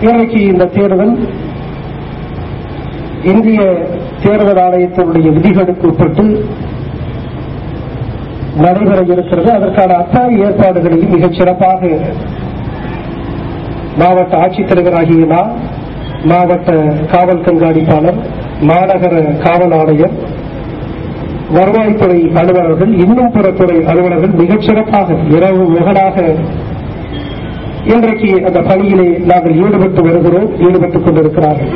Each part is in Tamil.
இன்றைக்கு இந்த தேர்தல் இந்திய தேர்தல் ஆணையத்தினுடைய விதிகளுக்கு உட்பட்டு நடைபெற இருக்கிறது. அதற்கான அத்தனை ஏற்பாடுகளையும் மிகச் சிறப்பாக மாவட்ட ஆட்சித்தலைவராகிய நான், மாவட்ட காவல் கண்காணிப்பாளர், மாநகர காவல் ஆணையர், வருவாய்த்துறை அலுவலர்கள், இன்னும் பிற துறை அலுவலர்கள் மிகச் சிறப்பாக இரவு முகலாக இன்றைக்கு அந்த பணியிலே நாங்கள் ஈடுபட்டுக் கொண்டிருக்கிறார்கள்.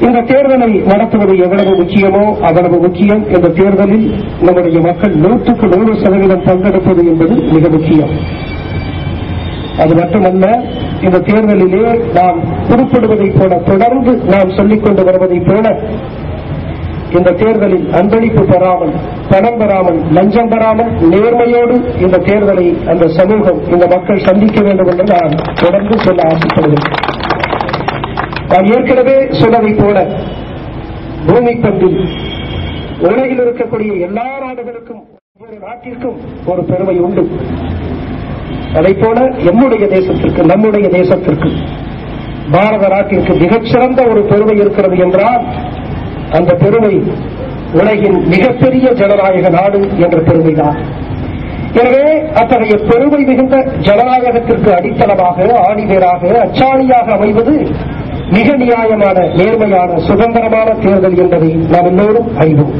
இந்த தேர்தலை நடத்துவது எவ்வளவு முக்கியமோ அவ்வளவு முக்கியம். இந்த தேர்தலில் நம்முடைய மக்கள் 100% பங்கெடுப்பது என்பது மிக முக்கியம். அது மட்டுமல்ல, இந்த தேர்தலிலே நாம் குறிப்பிடுவதைப் போல, தொடர்ந்து நாம் சொல்லிக் கொண்டு வருவதைப் போல, இந்த தேர்தலில் அன்பளிப்பு பெறாமல், பணம் பெறாமல், லஞ்சம் பெறாமல், நேர்மையோடு இந்த தேர்தலை அந்த சமூகம், இந்த மக்கள் சந்திக்க வேண்டும் என்று நான் தொடர்ந்து சொல்ல ஆசைப்படுகிறேன். நான் ஏற்கனவே சொன்னதைப் போல, பூமி பந்தில் உலகில் இருக்கக்கூடிய எல்லா நாடுகளுக்கும், ஒவ்வொரு நாட்டிற்கும் ஒரு பெருமை உண்டு. அதைப் போல நம்முடைய தேசத்திற்கு பாரத நாட்டிற்கு மிகச்சிறந்த ஒரு பெருமை இருக்கிறது என்றால், அந்த பெருமை உலகின் மிகப்பெரிய ஜனநாயக நாடு என்ற பெருமைதான். எனவே அத்தகைய பெருமை மிகுந்த ஜனநாயகத்திற்கு அடித்தளமாக, ஆணிவேராக, அச்சாணியாக அமைவது மிக நியாயமான, நேர்மையான, சுதந்திரமான தேர்தல் என்பதை நாம் எல்லோரும் அறிவோம்.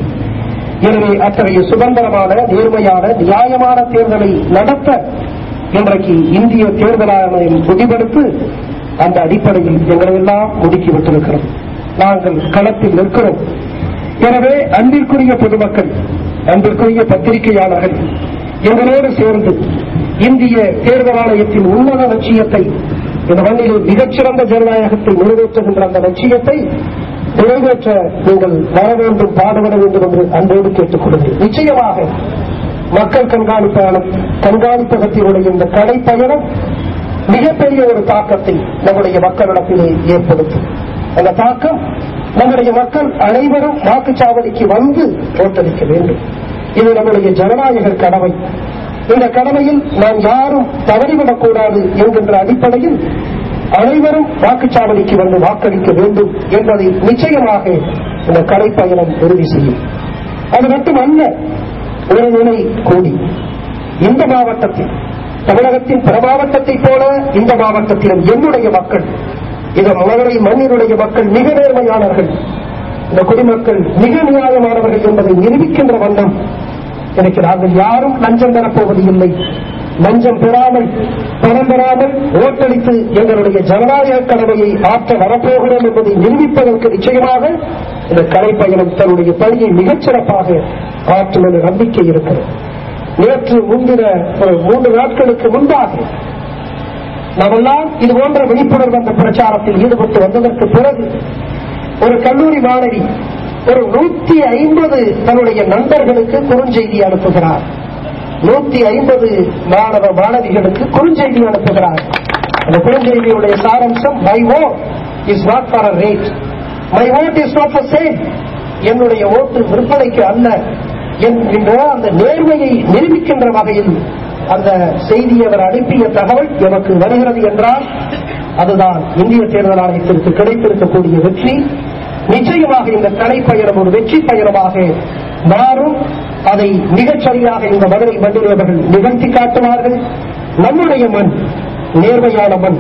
எனவே அத்தகைய சுதந்திரமான, நேர்மையான, நியாயமான தேர்தலை நடத்த இன்றைக்கு இந்திய தேர்தல் ஆணையம் முடிவெடுத்து அந்த அடிப்படையில் எங்களை எல்லாம் முடுக்கிவிட்டிருக்கிறோம். நாங்கள் களத்தில் நிற்கிறோம். எனவே அன்பிற்குரிய பொதுமக்கள், அன்பிற்குரிய பத்திரிகையாளர்கள் எங்களோடு சேர்ந்து இந்திய தேர்தல் ஆணையத்தின் உன்னத லட்சியத்தை, இந்த மண்ணில் மிகச்சிறந்த ஜனநாயகத்தை நிறைவேற்றுகின்ற அந்த லட்சியத்தை நிறைவேற்ற நீங்கள் வர வேண்டும், பாடுபட வேண்டும் என்று அன்போடு கேட்டுக் கொள்கிறேன். நிச்சயமாக மக்கள் கண்காணிப்பகத்தினுடைய இந்த கலை பயணம் மிகப்பெரிய ஒரு தாக்கத்தை நம்முடைய மக்களிடத்திலே ஏற்படுத்தும். அந்த தாக்கம் நம்முடைய மக்கள் அனைவரும் வாக்குச்சாவடிக்கு வந்து ஓட்டளிக்க வேண்டும். இது நம்முடைய ஜனநாயக கடமை. இந்த கடமையில் நாம் யாரும் தவறிவிடக்கூடாது என்கின்ற அடிப்படையில் அனைவரும் வாக்குச்சாவடிக்கு வந்து வாக்களிக்க வேண்டும் என்பதை நிச்சயமாக இந்த கலை பயணம் உறுதி செய்யும். அது மட்டுமல்ல, ஒரு நிலை கூடி இந்த மாவட்டத்தில், தமிழகத்தின் பிற மாவட்டத்தைப் போல இந்த மாவட்டத்திலும் என்னுடைய மக்கள், இந்த மதுரை மண்ணினுடைய மக்கள் மிக நேர்மையானவர்கள், இந்த குடிமக்கள் மிக நியாயமானவர்கள் என்பதை நிரூபிக்கின்ற வண்ணம் எனக்கு நாங்கள் யாரும் லஞ்சம் பெறப்போவது இல்லை, லஞ்சம் பெறாமல், பணம் பெறாமல் ஓட்டளித்து எங்களுடைய ஜனநாயக கடமையை ஆற்ற வரப்போகிறோம் என்பதை நிரூபிப்பதற்கு நிச்சயமாக இந்த கலை பயணம் தன்னுடைய பணியை மிகச் சிறப்பாக ஆற்றும் என்ற நம்பிக்கை இருக்கிறது. நேற்று முன்தின 3 நாட்களுக்கு முன்பாக நாமெல்லாம் இதுபோன்ற விழிப்புணர்வு அந்த பிரச்சாரத்தில் ஈடுபட்டு வந்ததற்கு பிறகு ஒரு கல்லூரி மாணவி ஒரு 150 தன்னுடைய நண்பர்களுக்கு குறுஞ்செய்தி அனுப்புகிறார். 150 மாணவ மாணவிகளுக்கு குறுஞ்செய்தி அனுப்புகிறார். அந்த குறுஞ்செய்தியுடைய சாரம்சம், my vote is not for a rate, my vote is not for sale, என்னுடைய ஓட்டு விற்பனைக்கு அல்ல என்கின்ற அந்த நேர்மையை நிரூபிக்கின்ற வகையில் அந்த செய்தியை அவர் அனுப்பிய தகவல் எமக்கு வருகிறது என்றால் அதுதான் இந்திய தேர்தல் ஆணையத்திற்கு கிடைத்திருக்கக்கூடிய வெற்றி. நிச்சயமாக இந்த கலை பயணம் ஒரு வெற்றி பயணமாக மாறும். அதை மிகச் சரியாக இந்த மதுரை மண்ணில் அவர்கள் நிகழ்த்தி காட்டுவார்கள். நம்முடைய மண் நேர்மையான மண்,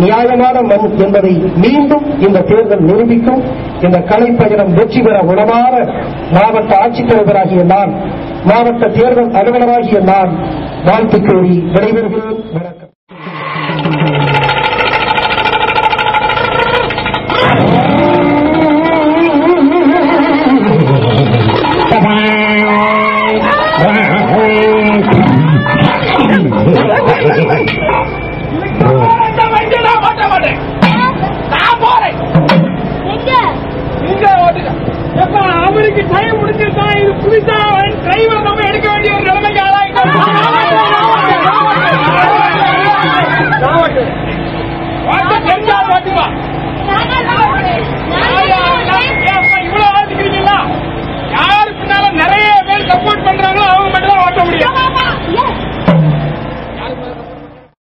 நியாயமான மண் என்பதை மீண்டும் இந்த தேர்தல் நிரூபிக்கும். இந்த கலை பயணம் வெற்றி பெற உணவான மாவட்ட ஆட்சித்தலைவராகிய நான், மாவட்ட தேர்தல் அலுவலராகிய நான் வாழ்த்து கோரி விடைபெறுகிறேன். வணக்கம். அவருக்கு டைம் முடிஞ்சிருக்கா? இது புதுசா டிரைவர்